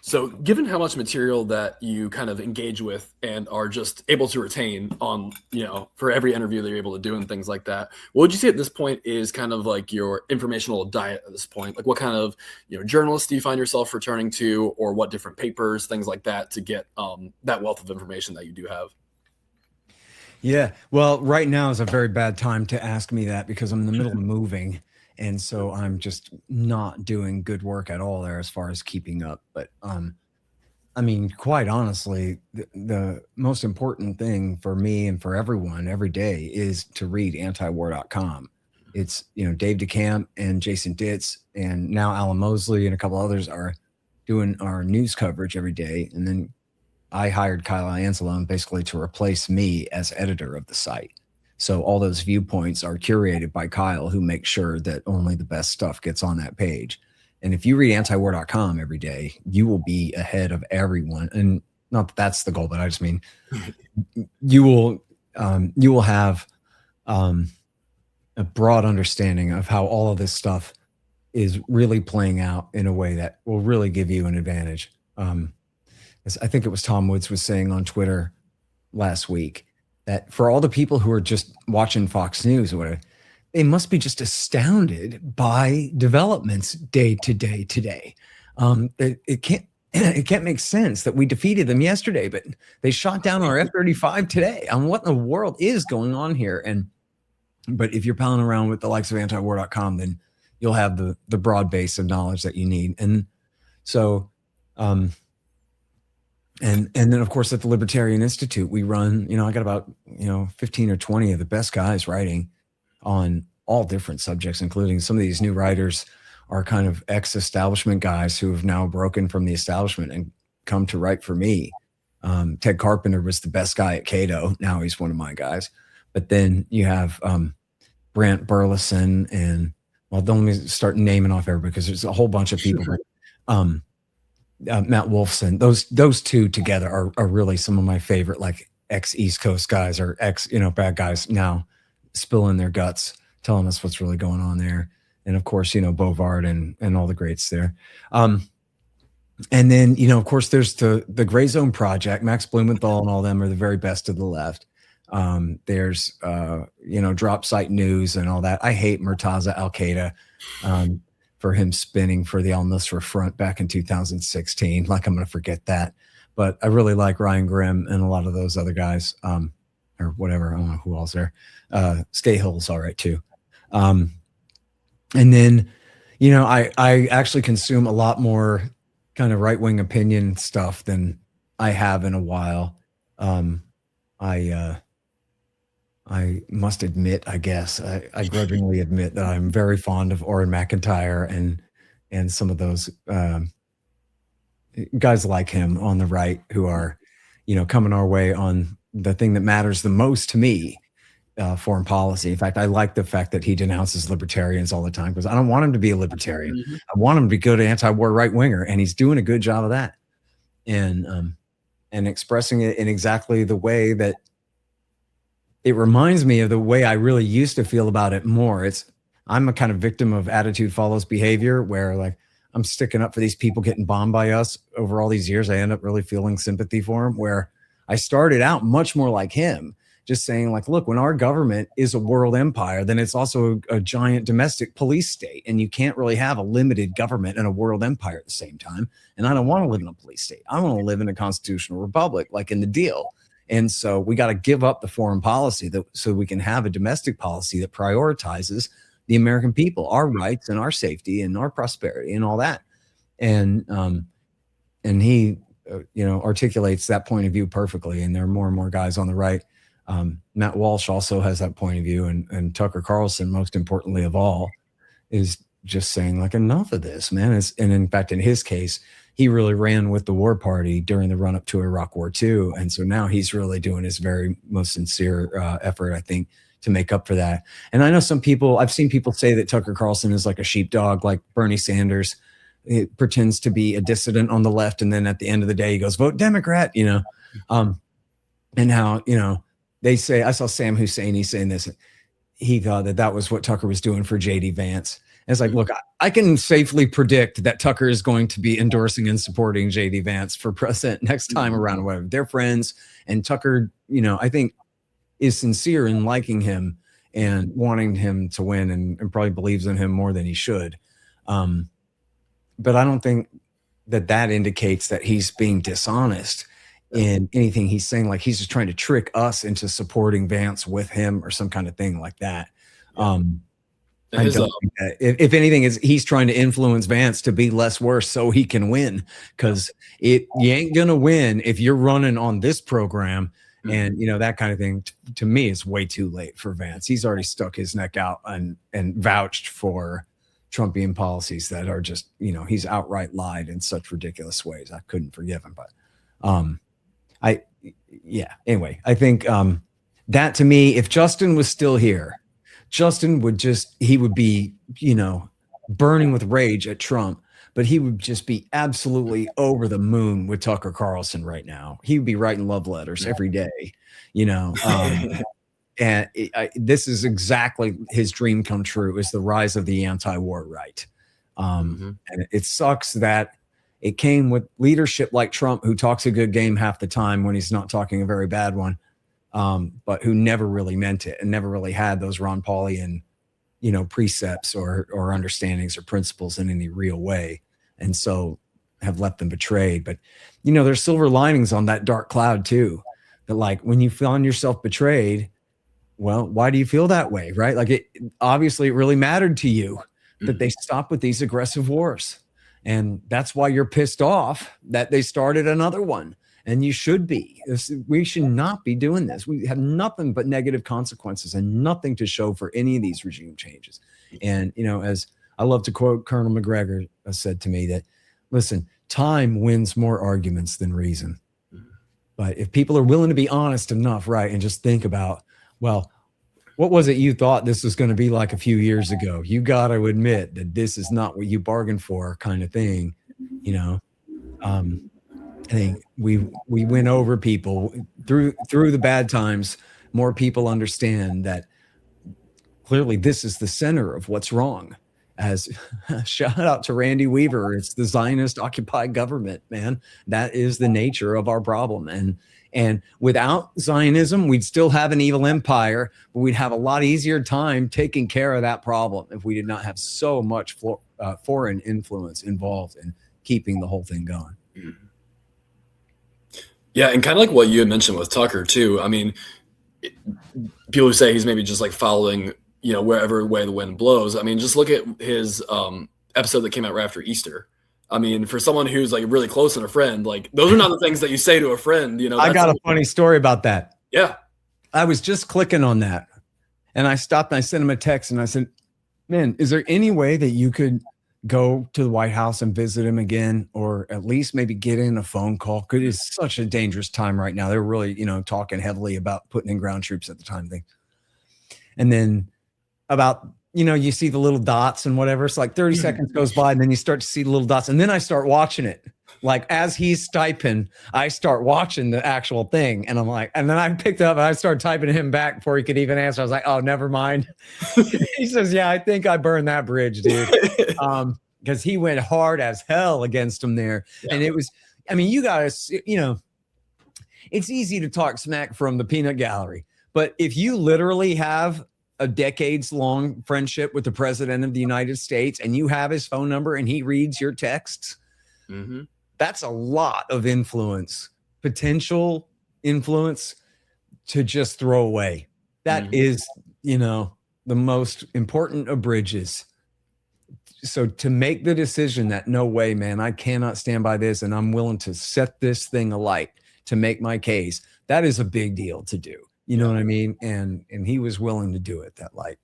So given how much material that you kind of engage with and are just able to retain on, for every interview that you're able to do and things like that, what would you say at this point is kind of like your informational diet at this point? Like what kind of, journalists do you find yourself returning to, or what different papers, things like that, to get that wealth of information that you do have? Yeah. Well, right now is a very bad time to ask me that because I'm in the middle of moving. And so I'm just not doing good work at all there as far as keeping up. But I mean, quite honestly, the most important thing for me and for everyone every day is to read antiwar.com. It's, Dave DeCamp and Jason Ditz and now Alan Mosley and a couple others are doing our news coverage every day. And then I hired Kyle Anselone basically to replace me as editor of the site. So all those viewpoints are curated by Kyle, who makes sure that only the best stuff gets on that page. And if you read antiwar.com every day, you will be ahead of everyone. And not that that's the goal, but I just mean you will have a broad understanding of how all of this stuff is really playing out in a way that will really give you an advantage. I think it was Tom Woods was saying on Twitter last week that for all the people who are just watching Fox News or whatever, they must be just astounded by developments day to day today. It can't make sense that we defeated them yesterday, but they shot down our F-35 today. What in the world is going on here? But if you're palling around with the likes of antiwar.com, then you'll have the broad base of knowledge that you need. And so, and then of course at the Libertarian Institute, we run, I got about, 15 or 20 of the best guys writing on all different subjects, including some of these new writers are kind of ex-establishment guys who have now broken from the establishment and come to write for me. Ted Carpenter was the best guy at Cato. Now he's one of my guys. But then you have Brant Burleson and, well, don't let me start naming off everybody because there's a whole bunch of people. Matt Wolfson, those two together are really some of my favorite, like ex-East Coast guys or bad guys now spilling their guts, telling us what's really going on there. And of course, Bovard and all the greats there. And then, of course, there's the Gray Zone Project. Max Blumenthal and all them are the very best of the left. There's, Drop Site News and all that. I hate Murtaza Al-Qaeda for him spinning for the Al-Nusra Front back in 2016. Like I'm going to forget that. But I really like Ryan Grimm and a lot of those other guys, or whatever. I don't know who else there. Scahill's all right too. And then, I actually consume a lot more kind of right-wing opinion stuff than I have in a while. I must admit, I guess, I grudgingly admit that I'm very fond of Orrin McIntyre and some of those guys like him on the right who are, coming our way on the thing that matters the most to me, foreign policy. In fact, I like the fact that he denounces libertarians all the time because I don't want him to be a libertarian. Mm-hmm. I want him to be good anti-war right-winger, and he's doing a good job of that. And expressing it in exactly the way that it reminds me of the way I really used to feel about it more. I'm a kind of victim of attitude follows behavior where like I'm sticking up for these people getting bombed by us over all these years. I end up really feeling sympathy for him, where I started out much more like him, just saying like, look, when our government is a world empire, then it's also a giant domestic police state. And you can't really have a limited government and a world empire at the same time. And I don't want to live in a police state. I want to live in a constitutional republic, like in the deal. And so we got to give up the foreign policy so we can have a domestic policy that prioritizes the American people, our rights and our safety and our prosperity and all that. And he, articulates that point of view perfectly. And there are more and more guys on the right. Matt Walsh also has that point of view. And Tucker Carlson, most importantly of all, is just saying like, enough of this, man. And in fact, in his case, he really ran with the war party during the run up to Iraq War II. And so now he's really doing his very most sincere effort, I think, to make up for that. And I know I've seen people say that Tucker Carlson is like a sheepdog, like Bernie Sanders. It pretends to be a dissident on the left. And then at the end of the day, he goes, vote Democrat, and how, they say, I saw Sam Husseini saying this. He thought that was what Tucker was doing for J.D. Vance. It's like, look, I can safely predict that Tucker is going to be endorsing and supporting JD Vance for president next time around. Whatever. They're friends, and Tucker, I think is sincere in liking him and wanting him to win, and probably believes in him more than he should. But I don't think that indicates that he's being dishonest in anything he's saying. Like he's just trying to trick us into supporting Vance with him or some kind of thing like that. I don't think that. If anything, he's trying to influence Vance to be less worse so he can win, because you ain't gonna win if you're running on this program and that kind of thing. To me, it's way too late for Vance. He's already stuck his neck out and vouched for Trumpian policies that are just, he's outright lied in such ridiculous ways. I couldn't forgive him, but anyway, I think that to me, if Justin was still here, Justin would be, burning with rage at Trump, but he would just be absolutely over the moon with Tucker Carlson right now. He would be writing love letters every day, and this is exactly his dream come true, is the rise of the anti-war right. And it sucks that it came with leadership like Trump, who talks a good game half the time when he's not talking a very bad one. But who never really meant it and never really had those Ron Paulian, precepts or understandings or principles in any real way. And so have left them betrayed. But, there's silver linings on that dark cloud too. That like when you found yourself betrayed, well, why do you feel that way? Right? Like it really mattered to you that they stopped with these aggressive wars. And that's why you're pissed off that they started another one. And you should be. We should not be doing this. We have nothing but negative consequences and nothing to show for any of these regime changes. And, as I love to quote Colonel McGregor said to me that, listen, time wins more arguments than reason. But if people are willing to be honest enough, right, and just think about, well, what was it you thought this was going to be like a few years ago? You got to admit that this is not what you bargained for, kind of thing, I think we win over people through the bad times. More people understand that clearly this is the center of what's wrong. As shout out to Randy Weaver, it's the Zionist occupied government, man. That is the nature of our problem. And without Zionism, we'd still have an evil empire, but we'd have a lot easier time taking care of that problem if we did not have so much foreign influence involved in keeping the whole thing going. Yeah, and kind of like what you had mentioned with Tucker too. I mean, people who say he's maybe just like following, wherever way the wind blows. I mean, just look at his episode that came out right after Easter. I mean, for someone who's like really close and a friend, like those are not the things that you say to a friend. I got a funny story about that. Yeah, I was just clicking on that, and I stopped and I sent him a text and I said, "Man, is there any way that you could go to the White House and visit him again, or at least maybe get in a phone call? Because it's such a dangerous time right now." They're really, talking heavily about putting in ground troops at the time thing. And then about, you see the little dots and whatever. It's like 30 seconds goes by and then you start to see the little dots. And then I start watching it. Like as he's typing, I start watching the actual thing. And I'm like, and then I picked up and I started typing him back before he could even answer. I was like, oh, never mind. He says, yeah, I think I burned that bridge, dude. Because he went hard as hell against him there. Yeah. And it was, you guys, it's easy to talk smack from the peanut gallery. But if you literally have a decades-long friendship with the president of the United States and you have his phone number and he reads your texts, that's a lot of influence, potential influence to just throw away. That is, the most important of bridges. So to make the decision that no way, man, I cannot stand by this and I'm willing to set this thing alight to make my case, that is a big deal to do. You know what I mean? And he was willing to do it. That like,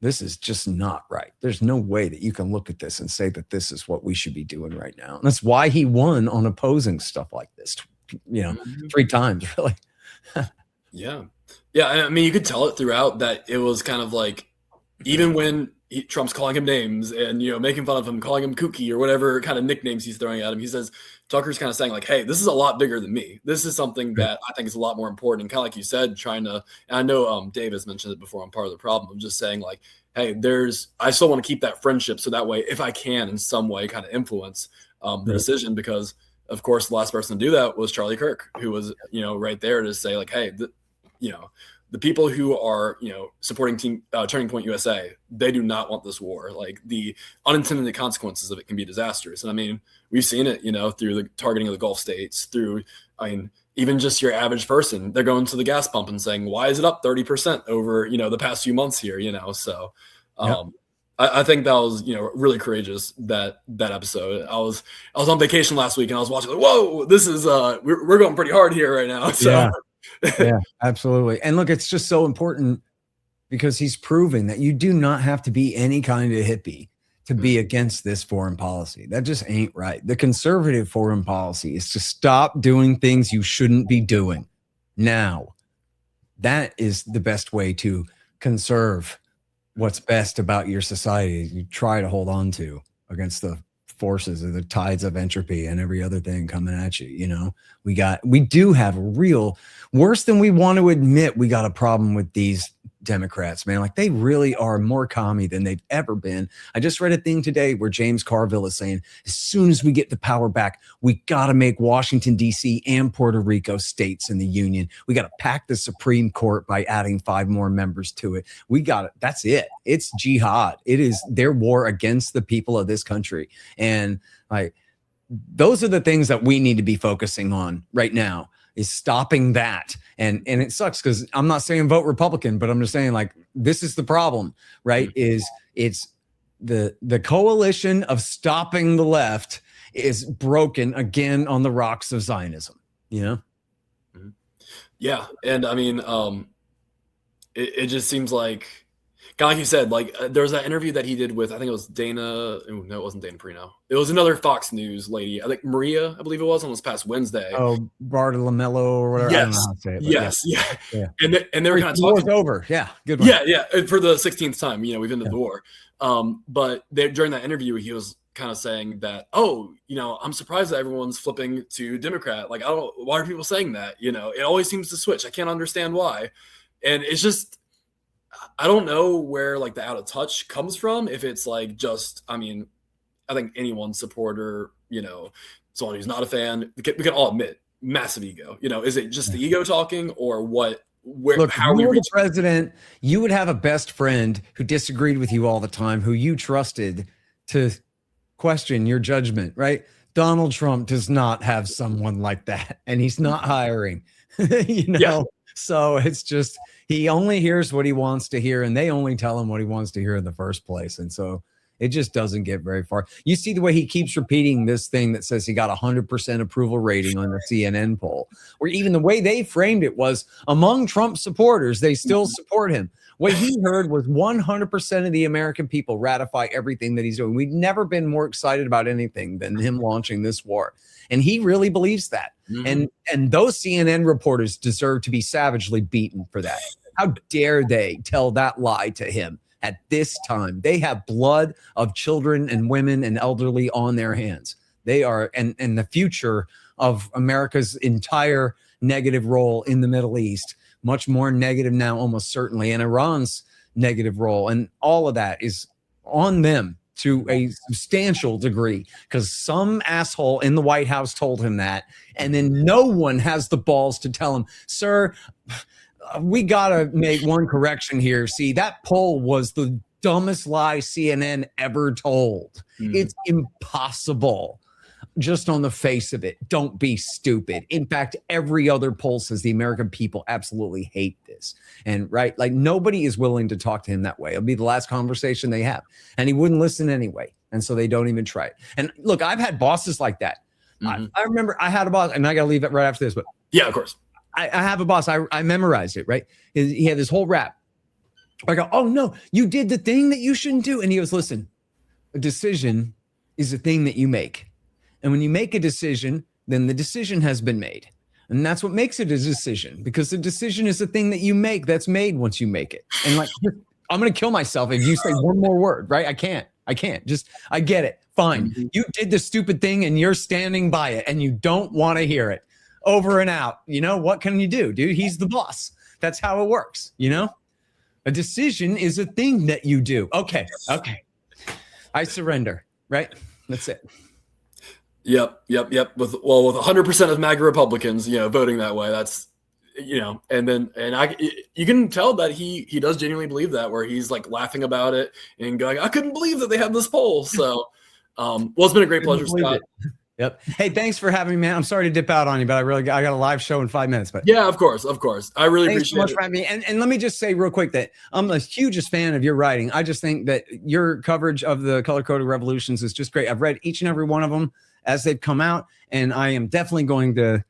this is just not right. There's no way that you can look at this and say that this is what we should be doing right now. And that's why he won on opposing stuff like this, 3 times, really. Yeah. I mean, you could tell it throughout that it was kind of like, even when Trump's calling him names and, making fun of him, calling him kooky or whatever kind of nicknames he's throwing at him. He says, Tucker's kind of saying like, hey, this is a lot bigger than me. This is something that I think is a lot more important. And kind of like you said, trying to, and I know Dave has mentioned it before, I'm part of the problem of just saying like, hey, I still want to keep that friendship. So that way, if I can in some way kind of influence the decision, because of course, the last person to do that was Charlie Kirk, who was, right there to say like, hey, the people who are, supporting Turning Point USA, they do not want this war. Like the unintended consequences of it can be disastrous. And I mean, we've seen it, through the targeting of the Gulf states, even just your average person, they're going to the gas pump and saying, why is it up 30% over, the past few months here, So I think that was, really courageous, that episode. I was on vacation last week and I was watching like, whoa, this is, we're going pretty hard here right now. So yeah, absolutely. And look, it's just so important because he's proving that you do not have to be any kind of hippie to be against this foreign policy. That just ain't right. The conservative foreign policy is to stop doing things you shouldn't be doing now. That is the best way to conserve what's best about your society. You try to hold on to against the forces or the tides of entropy and every other thing coming at you. We do have a real, worse than we want to admit, we got a problem with these Democrats, man. Like they really are more commie than they've ever been. I just read a thing today where James Carville is saying, as soon as we get the power back, we got to make Washington, D.C. and Puerto Rico states in the union. We got to pack the Supreme Court by adding 5 more members to it. We got it. That's it. It's jihad. It is their war against the people of this country. And like, those are the things that we need to be focusing on right now, is stopping that. And it sucks because I'm not saying vote Republican, but I'm just saying like, this is the problem, right? Is it's the coalition of stopping the left is broken again on the rocks of Zionism, Yeah. And I mean, it just seems like, kind of like you said, like there was that interview that he did with, I think it was Dana. Oh, no, it wasn't Dana Perino. It was another Fox News lady. I think Maria, I believe it was, on this past Wednesday. Oh, Bartolomello or whatever. Yes. I don't know how to say it, yeah. And they were kind of talking. War's over. Yeah, good one. Yeah. For the 16th time, we've ended the war. But during that interview, he was kind of saying that, I'm surprised that everyone's flipping to Democrat. Like, why are people saying that? It always seems to switch. I can't understand why. And it's just, I don't know where like the out of touch comes from. If it's like just, I think anyone's supporter, someone who's not a fan, we can all admit massive ego. Is it just the ego talking or what? Look, how you were the president, you would have a best friend who disagreed with you all the time, who you trusted to question your judgment, right? Donald Trump does not have someone like that, and he's not hiring, Yeah. So it's just, he only hears what he wants to hear, and they only tell him what he wants to hear in the first place. And so it just doesn't get very far. You see the way he keeps repeating this thing that says he got 100% approval rating on the CNN poll, or even the way they framed it was among Trump supporters, they still support him. What he heard was 100% of the American people ratify everything that he's doing. We've never been more excited about anything than him launching this war. And he really believes that. Mm-hmm. And those CNN reporters deserve to be savagely beaten for that. How dare they tell that lie to him at this time? They have blood of children and women and elderly on their hands. They are, and the future of America's entire negative role in the Middle East, much more negative now, almost certainly, and Iran's negative role. And all of that is on them to a substantial degree, because some asshole in the White House told him that. And then no one has the balls to tell him, sir, we got to make one correction here. See, that poll was the dumbest lie CNN ever told. It's impossible. Just on the face of it, don't be stupid. In fact, every other poll says the American people absolutely hate this. And right, like nobody is willing to talk to him that way. It'll be the last conversation they have. And he wouldn't listen anyway. And so they don't even try it. And look, I've had bosses like that. I remember I had a boss, and I got to leave it right after this, but yeah, of course. I have a boss. I memorized it, right? He had this whole rap. I go, oh no, you did the thing that you shouldn't do. And he goes, listen, a decision is a thing that you make. And when you make a decision, then the decision has been made. And that's what makes it a decision, because the decision is the thing that you make that's made once you make it. And like, I'm going to kill myself if you say one more word, right? I can't. Just, I get it. Fine. Mm-hmm. You did the stupid thing and you're standing by it and you don't want to hear it. Over and out. You know, what can you do, dude? He's the boss. That's how it works. You know, a decision is a thing that you do. Okay. I surrender, right? That's it. Yep. With 100% of MAGA Republicans, voting that way, that's, you can tell that he does genuinely believe that, where he's like laughing about it and going, I couldn't believe that they had this poll. So, it's been a great pleasure, Scott. Yep. Hey, thanks for having me, man. I'm sorry to dip out on you, but I got a live show in 5 minutes. But yeah, of course. I really thanks appreciate so much it. for having me. And let me just say real quick that I'm the hugest fan of your writing. I just think that your coverage of the color-coded revolutions is just great. I've read each and every one of them as they've come out, and I am definitely going to.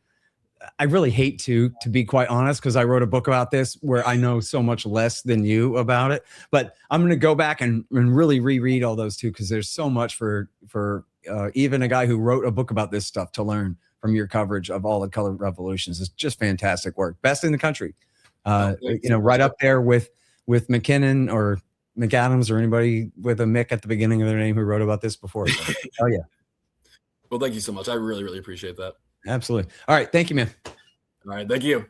I really hate to be quite honest, because I wrote a book about this where I know so much less than you about it. But I'm going to go back and really reread all those too, because there's so much for even a guy who wrote a book about this stuff to learn from your coverage of all the color revolutions. It's just fantastic work. Best in the country. Right up there with McKinnon or McAdams or anybody with a Mick at the beginning of their name who wrote about this before. So, oh yeah. Well, thank you so much. I really, really appreciate that. Absolutely. All right. Thank you, man. All right. Thank you.